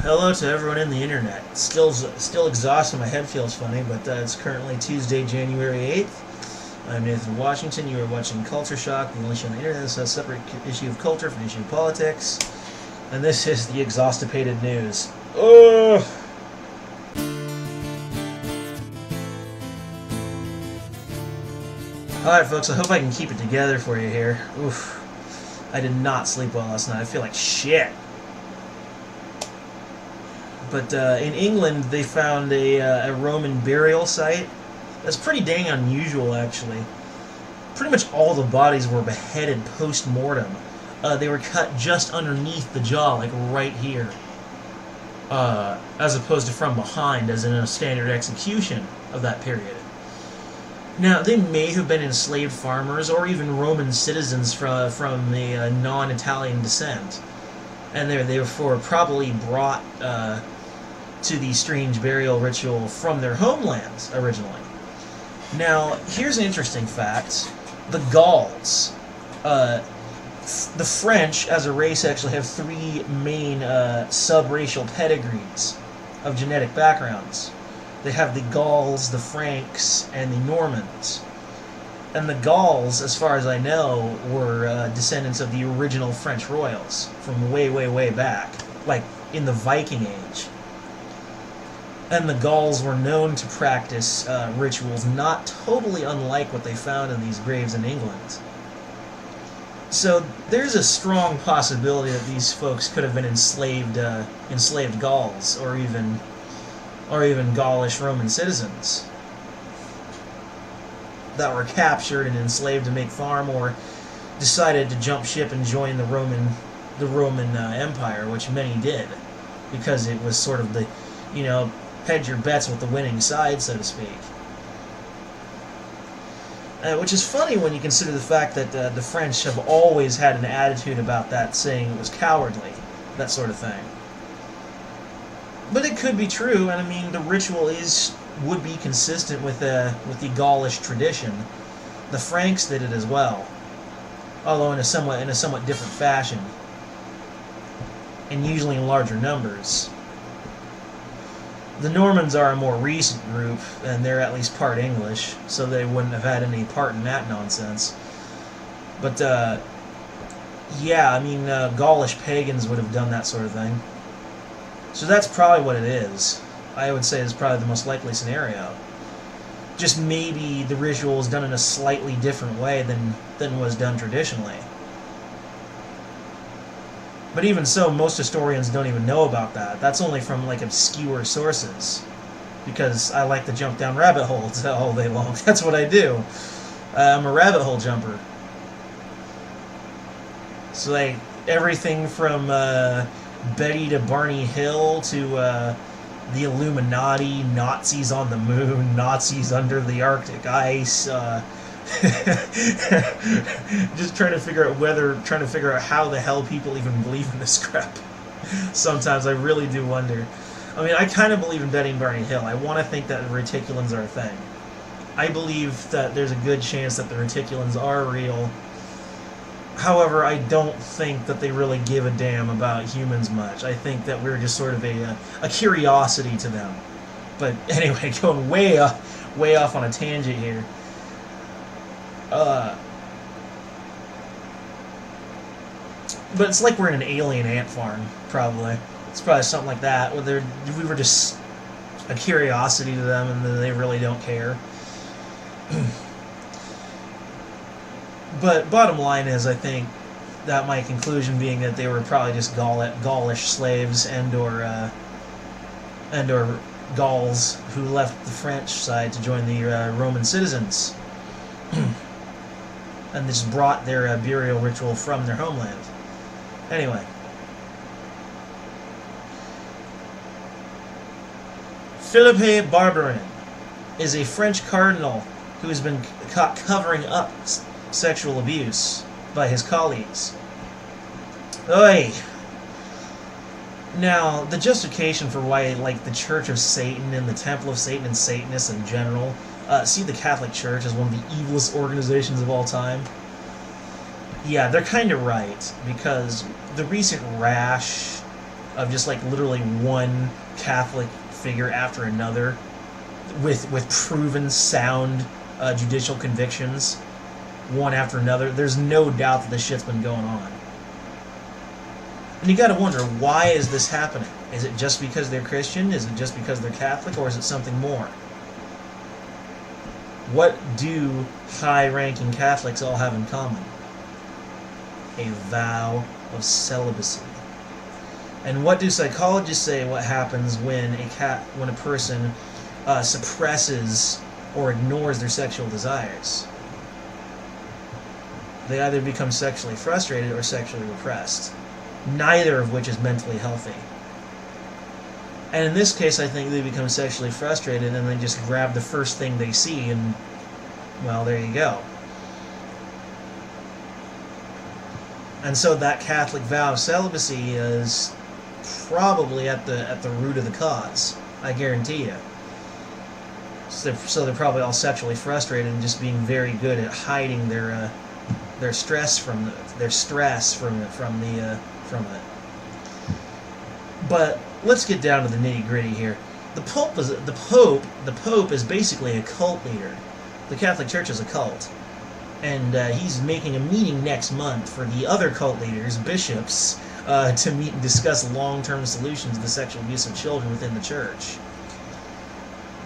Hello to everyone in the internet. Still exhausted. My head feels funny, but it's currently Tuesday, January 8th. I'm Nathan Washington. You are watching Culture Shock, the only show on the internet that's a separate issue of culture from an issue of politics. And this is the exhaustipated news. Ugh! Alright, folks, I hope I can keep it together for you here. Oof. I did not sleep well last night. I feel like shit. But in England, they found a Roman burial site. That's pretty dang unusual, actually. Pretty much all the bodies were beheaded post-mortem. They were cut just underneath the jaw, like right here. As opposed to from behind, as in a standard execution of that period. Now, they may have been enslaved farmers, or even Roman citizens from a non-Italian descent. And they were therefore probably brought to the strange burial ritual from their homelands originally. Now, here's an interesting fact. The Gauls, the French as a race actually have three main sub-racial pedigrees of genetic backgrounds. They have the Gauls, the Franks, and the Normans. And the Gauls, as far as I know, were descendants of the original French royals from way, way, way back, like in the Viking Age. And the Gauls were known to practice rituals not totally unlike what they found in these graves in England. So there's a strong possibility that these folks could have been enslaved Gauls, or even Gaulish Roman citizens that were captured and enslaved to make farm, or decided to jump ship and join the Roman Empire, which many did, because it was sort of the, hedge your bets with the winning side, so to speak. Which is funny when you consider the fact that the French have always had an attitude about that, saying it was cowardly, that sort of thing. But it could be true, and I mean, the ritual would be consistent with the Gaulish tradition. The Franks did it as well, although in a somewhat different fashion, and usually in larger numbers. The Normans are a more recent group, and they're at least part English, so they wouldn't have had any part in that nonsense. But yeah, I mean, Gaulish pagans would have done that sort of thing. So that's probably what it is. I would say is probably the most likely scenario. Just maybe the ritual is done in a slightly different way than was done traditionally. But even so, most historians don't even know about that. That's only from, obscure sources. Because I like to jump down rabbit holes all day long. That's what I do. I'm a rabbit hole jumper. So, everything from Betty to Barney Hill to the Illuminati, Nazis on the moon, Nazis under the Arctic ice, just trying to figure out how the hell people even believe in this crap. Sometimes I really do wonder. I mean, I kind of believe in Betty and Barney Hill. I want to think that reticulans are a thing. I believe that there's a good chance that the reticulans are real. However, I don't think that they really give a damn about humans much. I think that we're just sort of a curiosity to them. But anyway, going way off on a tangent here. But it's like we're in an alien ant farm, probably. It's probably something like that, where we were just a curiosity to them, and they really don't care. But bottom line is, I think that my conclusion being that they were probably just Gaulish slaves and/or Gauls who left the French side to join the Roman citizens, and just brought their burial ritual from their homeland. Anyway. Philippe Barbarin is a French cardinal who has been caught covering up sexual abuse by his colleagues. Oy! Now, the justification for why, the Church of Satan and the Temple of Satan and Satanists in general see the Catholic Church as one of the evilest organizations of all time. Yeah, they're kind of right, because the recent rash of just like literally one Catholic figure after another with proven sound judicial convictions, one after another. There's no doubt that this shit's been going on. And you gotta wonder, why is this happening? Is it just because they're Christian? Is it just because they're Catholic? Or is it something more? What do high-ranking Catholics all have in common? A vow of celibacy. And what do psychologists say what happens when a person suppresses or ignores their sexual desires? They either become sexually frustrated or sexually repressed, neither of which is mentally healthy. And in this case, I think they become sexually frustrated and they just grab the first thing they see and, well, there you go. And so that Catholic vow of celibacy is probably at the root of the cause, I guarantee you. So they're probably all sexually frustrated and just being very good at hiding their stress from it. But let's get down to the nitty-gritty here. The Pope is basically a cult leader. The Catholic Church is a cult, and he's making a meeting next month for the other cult leaders, bishops, to meet and discuss long-term solutions to the sexual abuse of children within the church.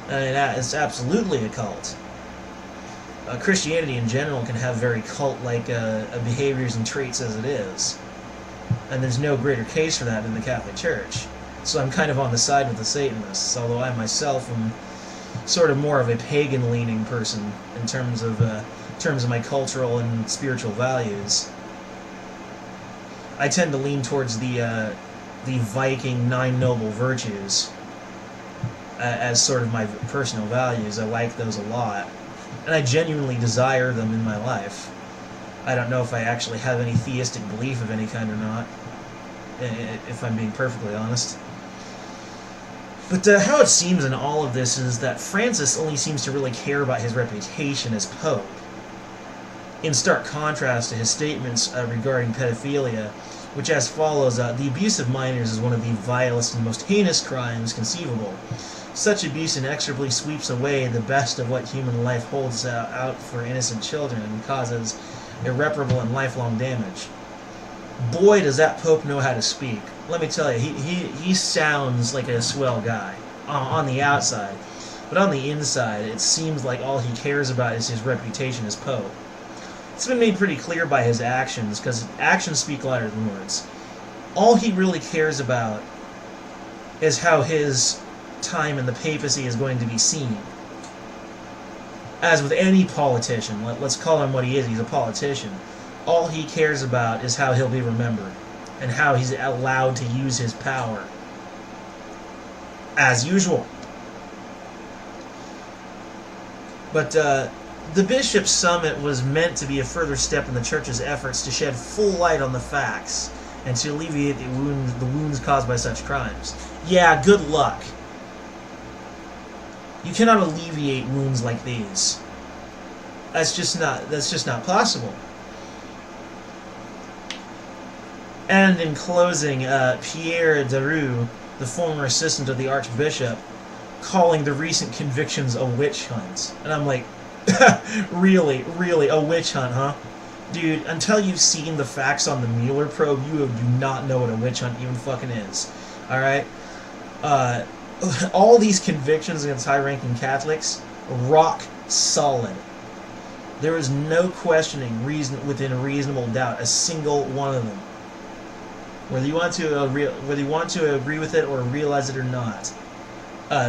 And it's absolutely a cult. Christianity in general can have very cult-like behaviors and traits as it is. And there's no greater case for that in the Catholic Church. So I'm kind of on the side with the Satanists, although I myself am sort of more of a pagan-leaning person in terms of my cultural and spiritual values. I tend to lean towards the Viking Nine Noble Virtues as sort of my personal values. I like those a lot. And I genuinely desire them in my life. I don't know if I actually have any theistic belief of any kind or not, if I'm being perfectly honest. But how it seems in all of this is that Francis only seems to really care about his reputation as Pope, in stark contrast to his statements regarding pedophilia, which as follows: the abuse of minors is one of the vilest and most heinous crimes conceivable. Such abuse inexorably sweeps away the best of what human life holds out for innocent children and causes irreparable and lifelong damage. Boy, does that Pope know how to speak. Let me tell you, he sounds like a swell guy on the outside, but on the inside, it seems like all he cares about is his reputation as Pope. It's been made pretty clear by his actions, because actions speak louder than words. All he really cares about is how his time in the papacy is going to be seen. As with any politician, let's call him what he is, he's a politician. All he cares about is how he'll be remembered, and how he's allowed to use his power. As usual. But the Bishops' Summit was meant to be a further step in the Church's efforts to shed full light on the facts, and to alleviate the wounds caused by such crimes. Yeah, good luck. You cannot alleviate wounds like these. That's just not possible. And in closing, Pierre Daru, the former assistant of the Archbishop, calling the recent convictions a witch hunt. And I'm like, really, a witch hunt, huh? Dude, until you've seen the facts on the Mueller probe, you do not know what a witch hunt even fucking is. Alright? All these convictions against high-ranking Catholics, rock solid. There is no questioning within a reasonable doubt a single one of them. Whether you want to agree with it or realize it or not,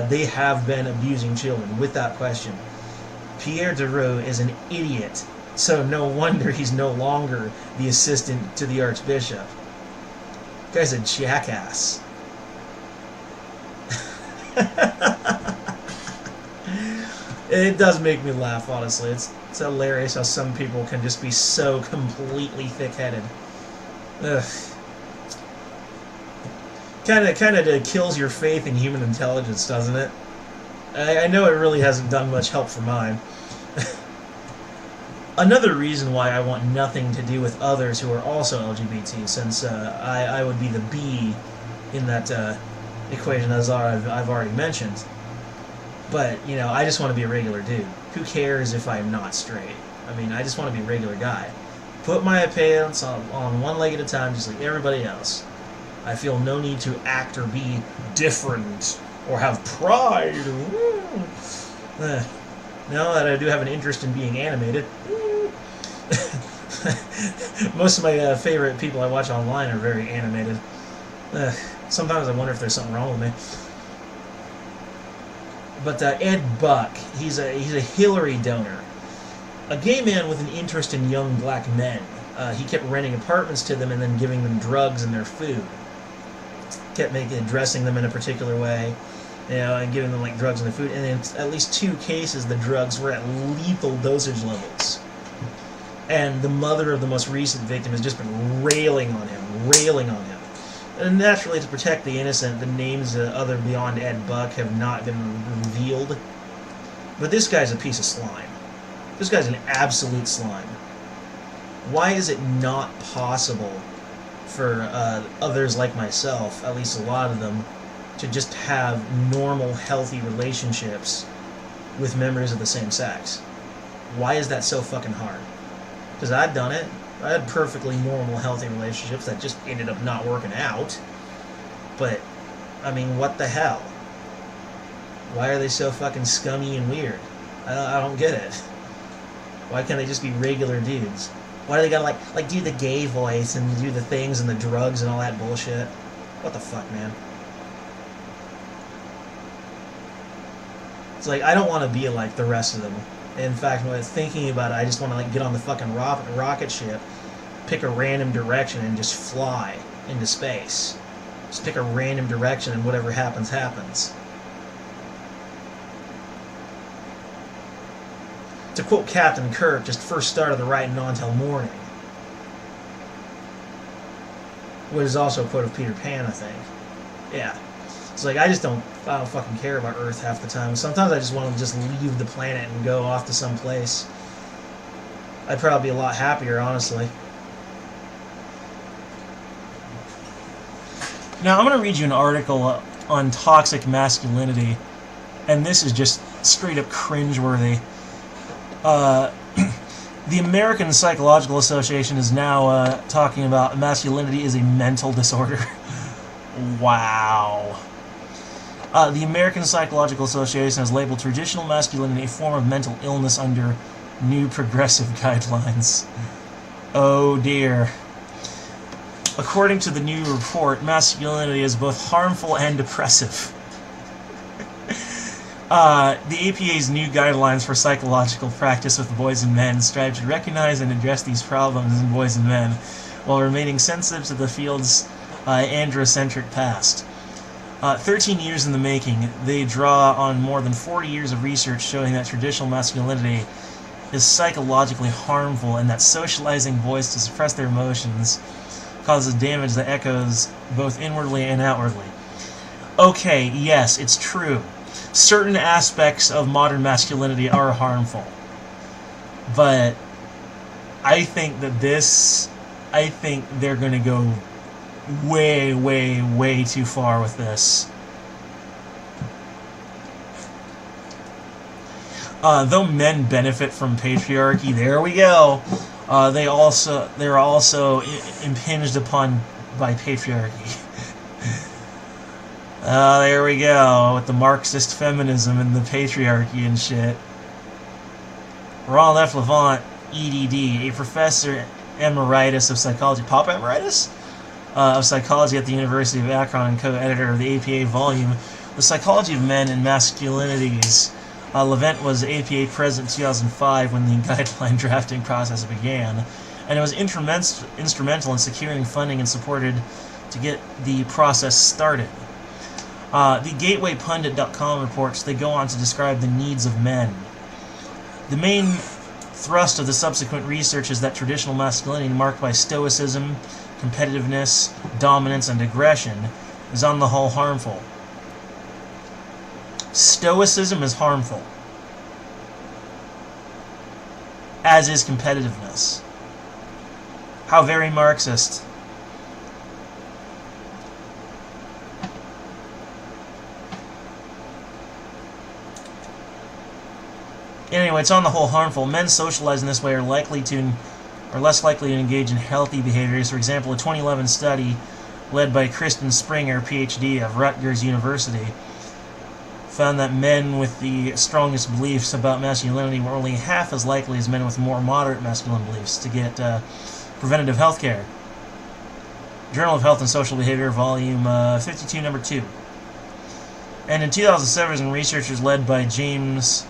they have been abusing children without question. Pierre Daru is an idiot, so no wonder he's no longer the assistant to the Archbishop. The guy's a jackass. It does make me laugh, honestly. It's hilarious how some people can just be so completely thick-headed. Ugh. Kind of kills your faith in human intelligence, doesn't it? I know it really hasn't done much help for mine. Another reason why I want nothing to do with others who are also LGBT, since I would be the B in that equation, as I've already mentioned. But, you know, I just want to be a regular dude. Who cares if I'm not straight? I mean, I just want to be a regular guy. Put my pants on one leg at a time, just like everybody else. I feel no need to act or be different or have pride. Now that I do have an interest in being animated, most of my favorite people I watch online are very animated. Sometimes I wonder if there's something wrong with me. But Ed Buck, he's a Hillary donor. A gay man with an interest in young black men. He kept renting apartments to them and then giving them drugs and their food. Kept dressing them in a particular way, you know, and giving them like drugs and their food. And in at least 2 cases, the drugs were at lethal dosage levels. And the mother of the most recent victim has just been railing on him. And naturally, to protect the innocent, the names other beyond Ed Buck have not been revealed. But this guy's a piece of slime. This guy's an absolute slime. Why is it not possible for others like myself, at least a lot of them, to just have normal, healthy relationships with members of the same sex? Why is that so fucking hard? Because I've done it. I had perfectly normal, healthy relationships that just ended up not working out. But, I mean, what the hell? Why are they so fucking scummy and weird? I don't get it. Why can't they just be regular dudes? Why do they gotta, like do the gay voice and do the things and the drugs and all that bullshit? What the fuck, man? It's like, I don't want to be like the rest of them. In fact, when I was thinking about it, I just want to like get on the fucking rocket ship, pick a random direction, and just fly into space. Just pick a random direction, and whatever happens, happens. To quote Captain Kirk, just first started the writing on till morning. Which is also a quote of Peter Pan, I think. Yeah. It's like, I don't fucking care about Earth half the time. Sometimes I just want to just leave the planet and go off to some place. I'd probably be a lot happier, honestly. Now, I'm going to read you an article on toxic masculinity, and this is just straight up cringeworthy. The American Psychological Association is now talking about masculinity is a mental disorder. Wow. The American Psychological Association has labeled traditional masculinity a form of mental illness under new progressive guidelines. Oh dear. According to the new report, masculinity is both harmful and depressive. The APA's new guidelines for psychological practice with boys and men strive to recognize and address these problems in boys and men while remaining sensitive to the field's androcentric past. 13 years in the making, they draw on more than 40 years of research showing that traditional masculinity is psychologically harmful and that socializing boys to suppress their emotions causes damage that echoes both inwardly and outwardly. Okay, yes, it's true. Certain aspects of modern masculinity are harmful. But I think they're going to go way, way, way too far with this. Though men benefit from patriarchy, there we go. They're also impinged upon by patriarchy. There we go, with the Marxist feminism and the patriarchy and shit. Ronald F. Levant, EDD, a professor emeritus of psychology, Papa Emeritus? Of psychology at the University of Akron and co-editor of the APA volume, The Psychology of Men and Masculinities. Levant was APA president in 2005 when the guideline drafting process began, and it was instrumental in securing funding and supported to get the process started. The GatewayPundit.com reports they go on to describe the needs of men. The main thrust of the subsequent research is that traditional masculinity, marked by stoicism, competitiveness, dominance, and aggression, is on the whole harmful. Stoicism is harmful, as is competitiveness. How very Marxist. Anyway, it's on the whole harmful. Men socialized in this way are less likely to engage in healthy behaviors. For example, a 2011 study led by Kristen Springer, PhD of Rutgers University, found that men with the strongest beliefs about masculinity were only half as likely as men with more moderate masculine beliefs to get preventative health care. Journal of Health and Social Behavior, Volume 52, Number 2. And in 2007, researchers led by James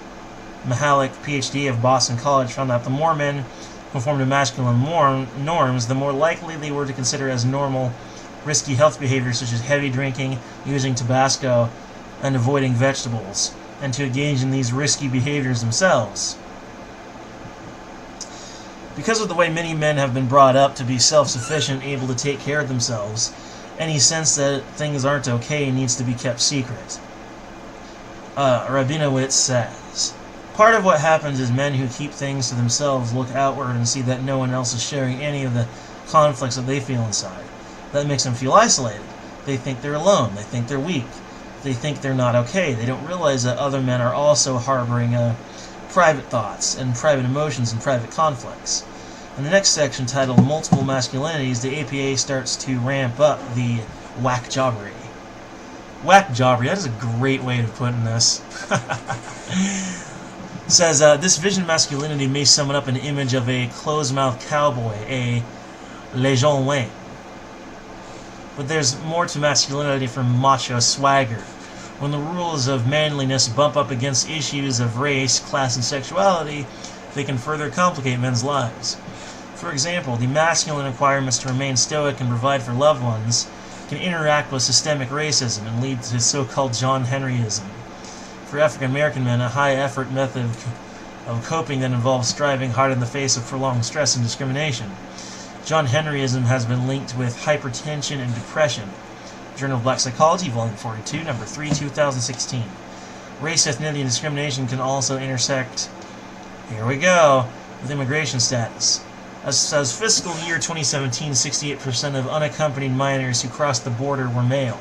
Mahalik, PhD of Boston College, found that the more men conformed to masculine norms, the more likely they were to consider as normal risky health behaviors such as heavy drinking, using tobacco, and avoiding vegetables, and to engage in these risky behaviors themselves. Because of the way many men have been brought up to be self-sufficient, able to take care of themselves, any sense that things aren't okay needs to be kept secret. Rabinowitz says, part of what happens is men who keep things to themselves look outward and see that no one else is sharing any of the conflicts that they feel inside. That makes them feel isolated. They think they're alone. They think they're weak. They think they're not okay. They don't realize that other men are also harboring private thoughts and private emotions and private conflicts. In the next section, titled Multiple Masculinities, the APA starts to ramp up the whack jobbery. Whack jobbery, that is a great way of putting this. It says, this vision of masculinity may summon up an image of a closed-mouthed cowboy, a Le Jean Wayne. But there's more to masculinity from macho swagger. When the rules of manliness bump up against issues of race, class, and sexuality, they can further complicate men's lives. For example, the masculine requirements to remain stoic and provide for loved ones can interact with systemic racism and lead to so-called John Henryism. For African American men, a high-effort method of coping that involves striving hard in the face of prolonged stress and discrimination. John Henryism has been linked with hypertension and depression. Journal of Black Psychology, Volume 42, Number 3, 2016. Race, ethnicity, and discrimination can also intersect, here we go, with immigration status. As fiscal year 2017, 68% of unaccompanied minors who crossed the border were male.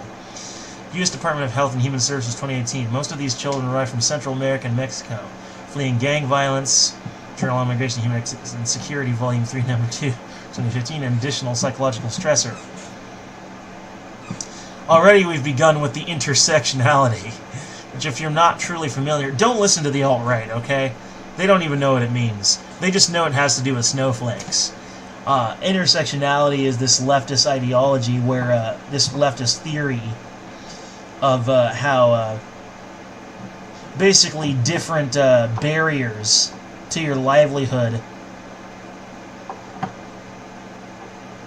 U.S. Department of Health and Human Services 2018. Most of these children arrived from Central America and Mexico, fleeing gang violence. Journal on Immigration, Human and Security, Volume 3, Number 2, 2015, and additional psychological stressor. Already we've begun with the intersectionality, which if you're not truly familiar, don't listen to the alt-right, okay? They don't even know what it means. They just know it has to do with snowflakes. Intersectionality is this leftist ideology where this leftist theory of how basically different barriers to your livelihood,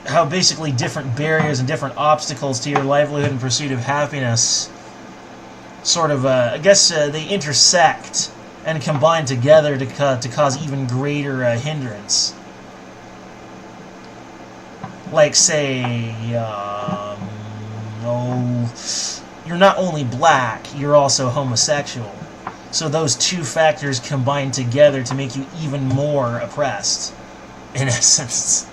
how basically different barriers and different obstacles to your livelihood and pursuit of happiness sort of, they intersect and combine together to cause even greater hindrance. Like, say, you're not only black, you're also homosexual. So those two factors combine together to make you even more oppressed, in essence.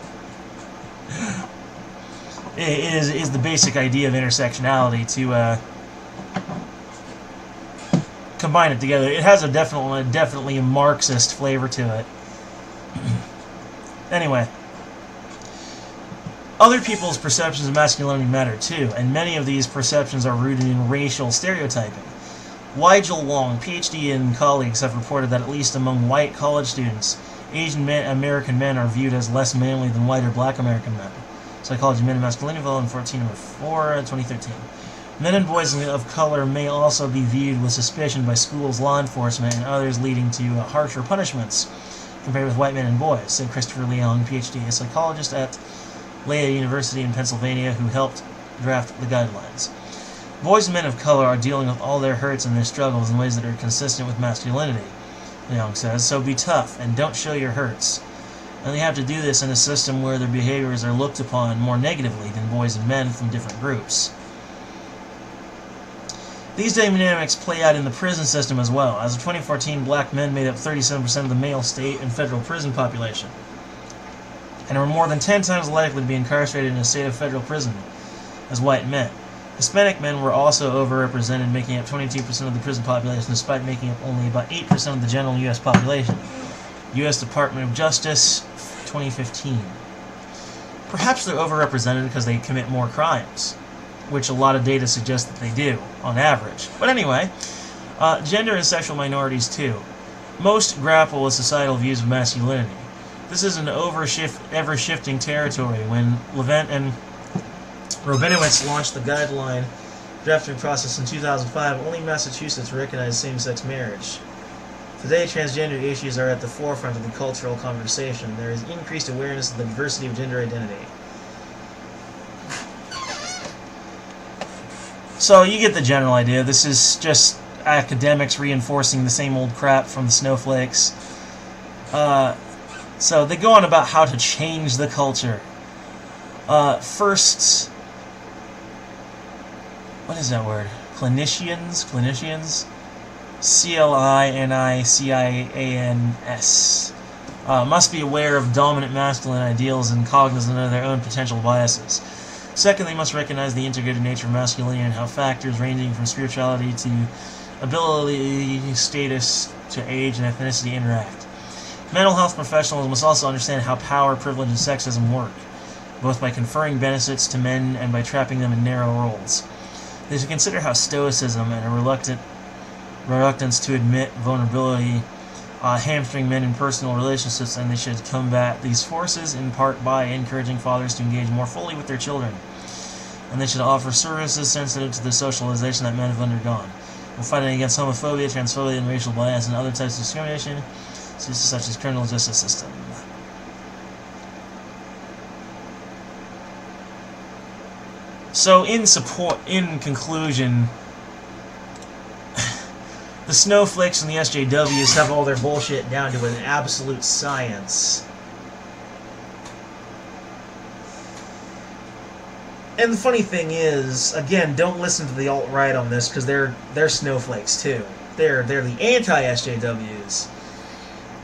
It is the basic idea of intersectionality, to combine it together. It has a definitely a Marxist flavor to it. Anyway, other people's perceptions of masculinity matter too, and many of these perceptions are rooted in racial stereotyping. Weigel Wong, PhD, and colleagues have reported that at least among white college students, Asian American men are viewed as less manly than white or black American men. Psychology, Men and Masculinity, Volume 14, Number 4, 2013. Men and boys of color may also be viewed with suspicion by schools, law enforcement, and others, leading to harsher punishments compared with white men and boys, said Christopher Leong, PhD, a psychologist at Lehigh University in Pennsylvania who helped draft the guidelines. Boys and men of color are dealing with all their hurts and their struggles in ways that are consistent with masculinity, Leong says, so be tough and don't show your hurts. And they have to do this in a system where their behaviors are looked upon more negatively than boys and men from different groups. These dynamics play out in the prison system as well. As of 2014, black men made up 37% of the male state and federal prison population, and are more than 10 times likely to be incarcerated in a state of federal prison as white men. Hispanic men were also overrepresented, making up 22% of the prison population, despite making up only about 8% of the general U.S. population. U.S. Department of Justice, 2015. Perhaps they're overrepresented because they commit more crimes, which a lot of data suggests that they do, on average. But anyway, gender and sexual minorities too. Most grapple with societal views of masculinity. This is an ever-shifting territory. When Levent and Rabinowitz launched the guideline drafting process in 2005, only Massachusetts recognized same-sex marriage. Today, transgender issues are at the forefront of the cultural conversation. There is increased awareness of the diversity of gender identity. So you get the general idea. This is just academics reinforcing the same old crap from the snowflakes. So they go on about how to change the culture. First, what is that word? Clinicians? CLINICIANS. Must be aware of dominant masculine ideals and cognizant of their own potential biases. Second, they must recognize the integrated nature of masculinity and how factors ranging from spirituality to ability, status, to age, and ethnicity interact. Mental health professionals must also understand how power, privilege, and sexism work, both by conferring benefits to men and by trapping them in narrow roles. They should consider how stoicism and a reluctance to admit vulnerability hamstring men in personal relationships, and they should combat these forces in part by encouraging fathers to engage more fully with their children. And they should offer services sensitive to the socialization that men have undergone. We're fighting against homophobia, transphobia, and racial bias and other types of discrimination, such as criminal justice system. So, in conclusion, the snowflakes and the SJWs have all their bullshit down to an absolute science. And the funny thing is, again, don't listen to the alt-right on this, because they're snowflakes too. They're the anti-SJWs.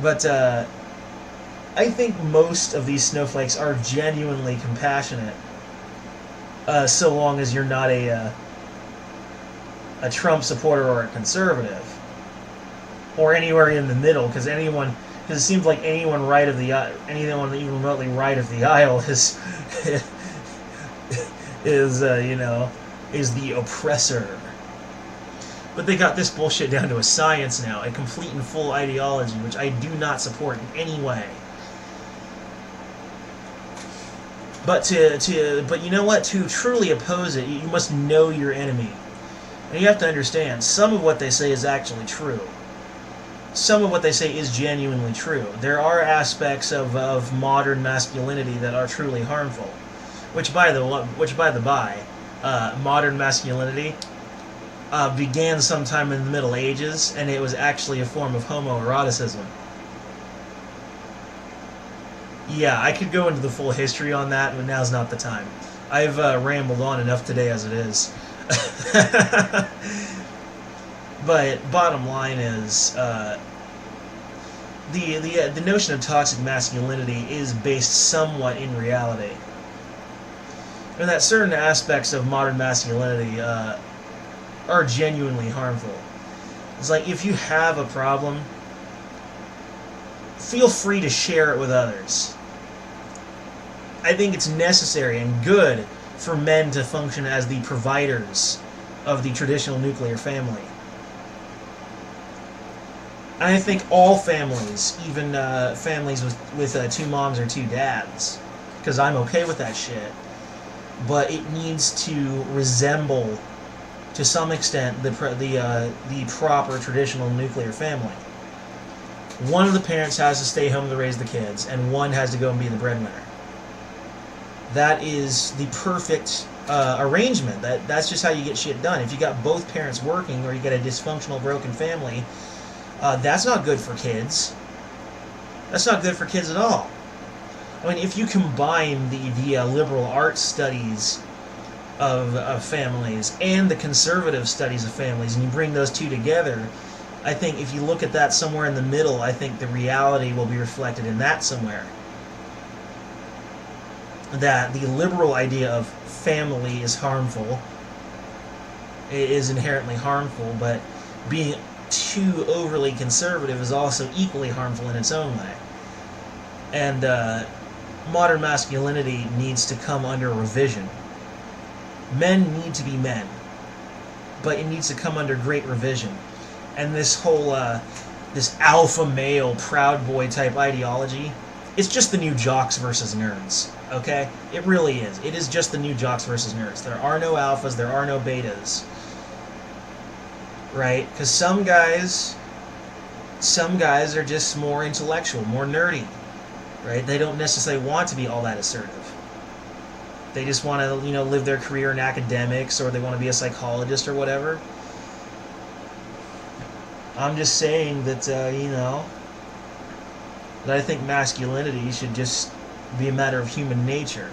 But I think most of these snowflakes are genuinely compassionate, so long as you're not a Trump supporter or a conservative, or anywhere in the middle. Because it seems like anyone even remotely right of the aisle is is the oppressor. But they got this bullshit down to a science now, a complete and full ideology, which I do not support in any way. But you know what? To truly oppose it, you must know your enemy. And you have to understand, some of what they say is actually true. Some of what they say is genuinely true. There are aspects of modern masculinity that are truly harmful. Which by the by, modern masculinity began sometime in the Middle Ages, and it was actually a form of homoeroticism. Yeah, I could go into the full history on that, but now's not the time. I've rambled on enough today as it is. But bottom line is, the notion of toxic masculinity is based somewhat in reality, and that certain aspects of modern masculinity are genuinely harmful. It's like, if you have a problem, feel free to share it with others. I think it's necessary and good for men to function as the providers of the traditional nuclear family. And I think all families, even families with 2 moms or 2 dads, because I'm okay with that shit, but it needs to resemble, to some extent, the proper traditional nuclear family. One of the parents has to stay home to raise the kids, and one has to go and be the breadwinner. That is the perfect arrangement. That's just how you get shit done. If you got both parents working, or you got a dysfunctional, broken family, that's not good for kids. That's not good for kids at all. I mean, if you combine the liberal arts studies of families and the conservative studies of families, and you bring those two together, I think if you look at that somewhere in the middle, I think the reality will be reflected in that somewhere. That the liberal idea of family is harmful, is inherently harmful, but being too overly conservative is also equally harmful in its own way. And modern masculinity needs to come under revision. Men need to be men, but it needs to come under great revision. And this whole this alpha male, proud boy type ideology, it's just the new jocks versus nerds. Okay, it really is. It is just the new jocks versus nerds. There are no alphas, there are no betas. Right? Because some guys are just more intellectual, more nerdy. Right? They don't necessarily want to be all that assertive. They just want to, live their career in academics, or they want to be a psychologist or whatever. I'm just saying that, that I think masculinity should just be a matter of human nature.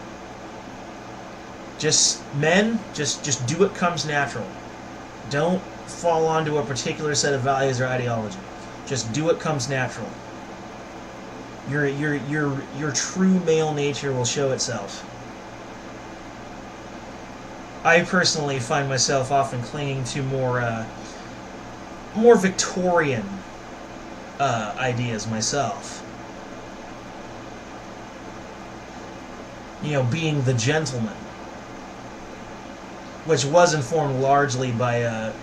Men, just do what comes natural. Don't fall onto a particular set of values or ideology. Just do what comes natural. Your true male nature will show itself. I personally find myself often clinging to more Victorian ideas myself. Being the gentleman, which was informed largely by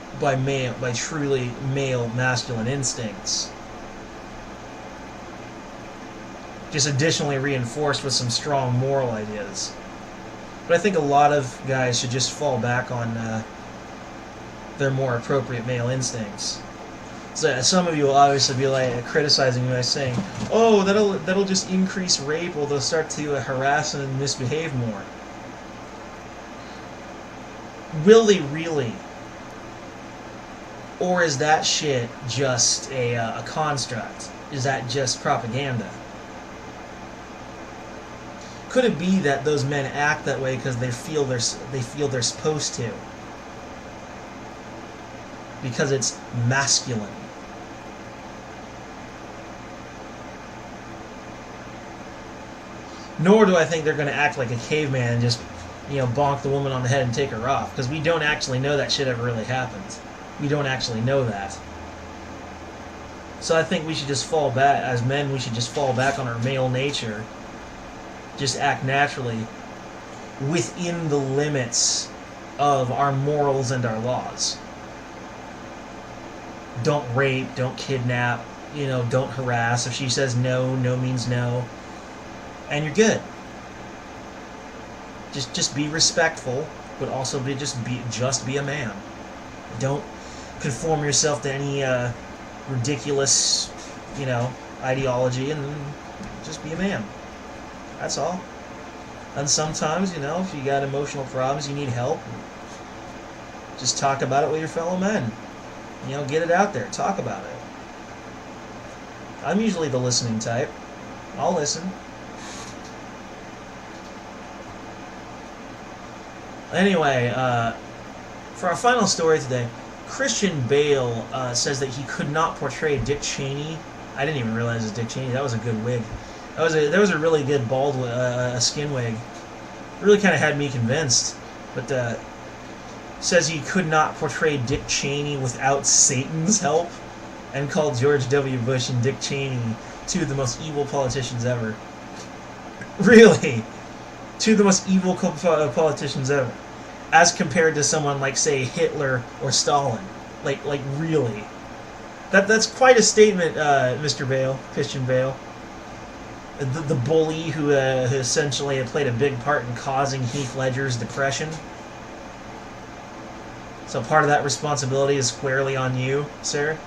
truly male masculine instincts, just additionally reinforced with some strong moral ideas. But I think a lot of guys should just fall back on their more appropriate male instincts. So some of you will obviously be criticizing me by saying, "Oh, that'll just increase rape, or they'll start to harass and misbehave more." Will they really? Or is that shit just a construct? Is that just propaganda? Could it be that those men act that way because they feel they're supposed to? Because it's masculine. Nor do I think they're going to act like a caveman and just, bonk the woman on the head and take her off. Because we don't actually know that shit ever really happened. We don't actually know that. So I think we should just fall back, as men, we should just fall back on our male nature. Just act naturally within the limits of our morals and our laws. Don't rape, don't kidnap, don't harass. If she says no, no means no. And you're good. Just be respectful, but also be a man. Don't conform yourself to any ridiculous, ideology, and just be a man. That's all. And sometimes, if you got emotional problems, you need help, just talk about it with your fellow men. Get it out there. Talk about it. I'm usually the listening type. I'll listen. Anyway, for our final story today, Christian Bale says that he could not portray Dick Cheney. I didn't even realize it was Dick Cheney. That was a good wig. That was a really good bald skin wig. It really kind of had me convinced. But says he could not portray Dick Cheney without Satan's help, and called George W. Bush and Dick Cheney two of the most evil politicians ever. Really? Two of the most evil politicians ever. As compared to someone like, say, Hitler or Stalin. Like really. That's quite a statement, Mr. Bale, Christian Bale. The bully who essentially had played a big part in causing Heath Ledger's depression. So part of that responsibility is squarely on you, sir.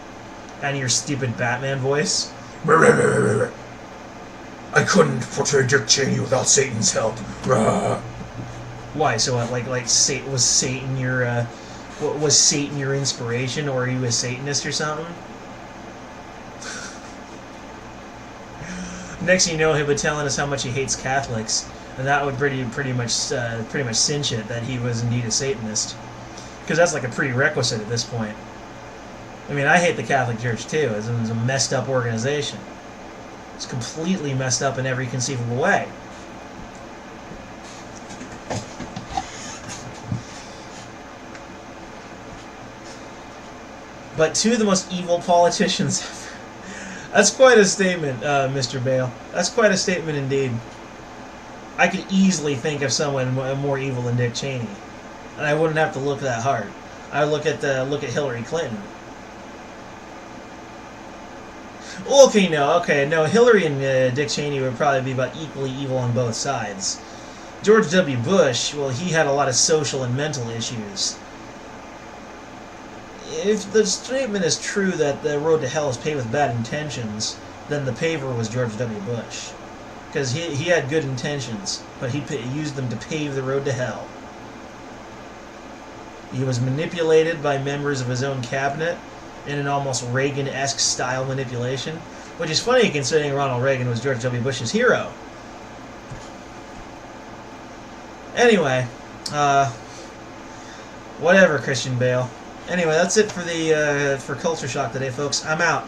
And your stupid Batman voice. I couldn't portray Dick Cheney without Satan's help. Why? So was Satan your inspiration, or are you a Satanist or something? Next thing you know, he'll be telling us how much he hates Catholics, and that would pretty much cinch it that he was indeed a Satanist, because that's like a prerequisite at this point. I mean, I hate the Catholic Church too. It's a messed up organization. It's completely messed up in every conceivable way. but two of the most evil politicians ever. That's quite a statement, Mr. Bale. That's quite a statement indeed. I could easily think of someone more evil than Dick Cheney, and I wouldn't have to look that hard. I would look at Hillary Clinton. Okay, no. Hillary and Dick Cheney would probably be about equally evil on both sides. George W. Bush, well, he had a lot of social and mental issues. If the statement is true that the road to hell is paved with bad intentions, then the paver was George W. Bush. Because he had good intentions, but he used them to pave the road to hell. He was manipulated by members of his own cabinet in an almost Reagan-esque style manipulation, which is funny considering Ronald Reagan was George W. Bush's hero. Anyway, whatever, Christian Bale. Anyway, that's it for Culture Shock today, folks. I'm out.